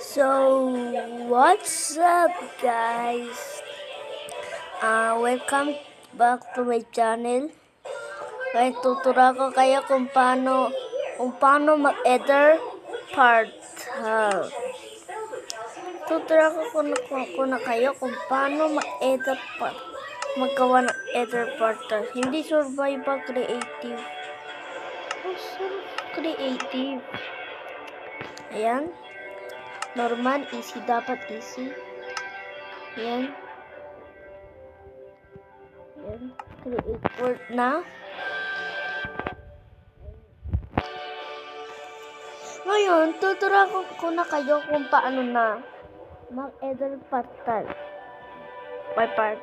So, what's up guys? Welcome back to my channel. Ngayon tuturo ko kayo kung paano mag-ether portal. Tuturo ko na kayo kung paano magawa ng ether portal. Hindi survival, creative. Creative. Ayan. Normal, easy, dapat easy. Ayan. Ayan. Create word na. Ngayon, tuturo ko na kayo kung paano na mag-ether portal. By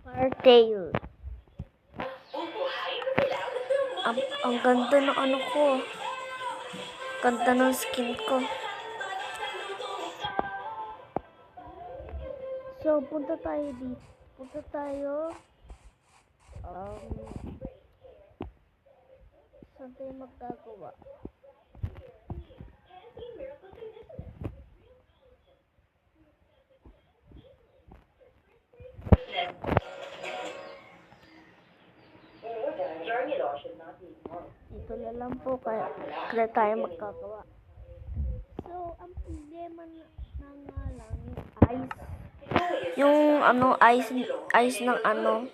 Partail. Ang ganda ng ano ko. Ganda ng skin ko. So, punta tayo dito. Punta tayo. Saan tayo magagawa? Dito na lang po kaya tayo magkagawa. So, ang problema na nga lang yung ice ng ano.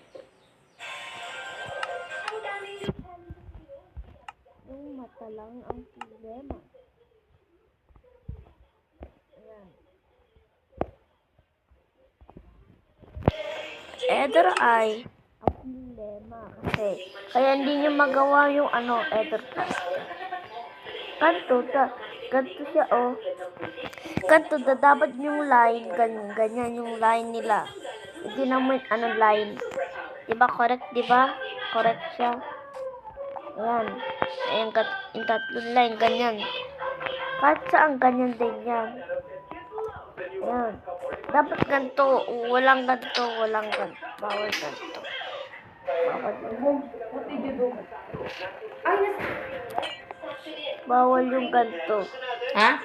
Yung mata lang ang problema. Ayan. Ether eye ang problema kasi kaya hindi nyo magawa yung ether portal. Ganto siya ganto dapat yung line ganyan yung line nila. Hindi naman line. Diba correct, diba? Correct siya. Ayan. Ayan yung tatlong line ganyan. Kahit saan ganyan din yan. Ayan. Dapat ganto, walang ganto. Bawal ganto. Bawal yung ganto. Ha?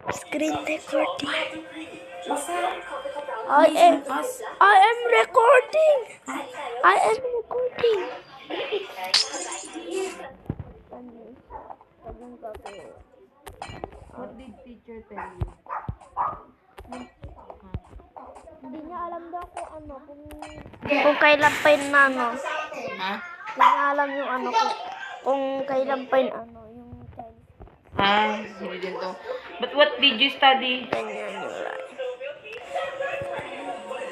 Screen recording. I am recording. What did teacher tell you? Hindi niya alam daw kung kailan pa yun Ha? Hindi niya alam yung kung kailan pa yun yung child. Hindi din to. But what did you study? Ganyan yung line.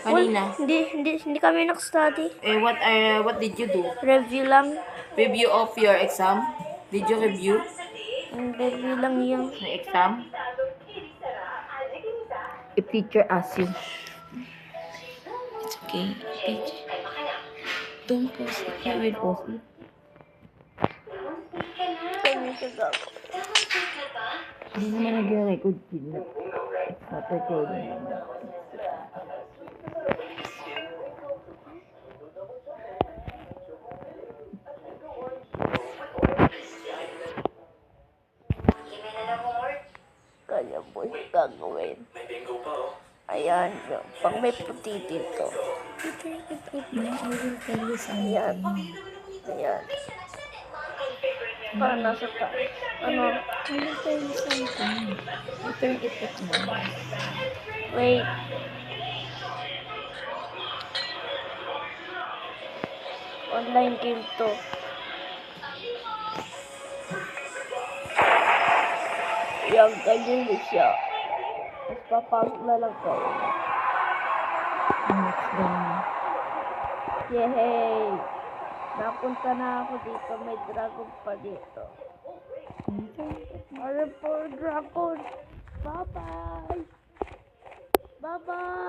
Kanina? Hindi kami nag-study. What did you do? Review lang. Review of your exam? Did you review Review lang yung the exam? If teacher asks you. It's okay. Teacher. Don't pause it. You will pause it. ganyan siya gagawin. Hindi naman nag-record sila. It's not recording. Kaya mo yung gagawin. Ayan, pag may puti dito. Ayan. Ayan. Para nasa Wait. Online game to. Yan, ganyan siya. Mas papasok na lang kayo. Yay! Napunta na ako dito. May dragon pa dito. Ano po, dragon? Bye-bye! Bye-bye!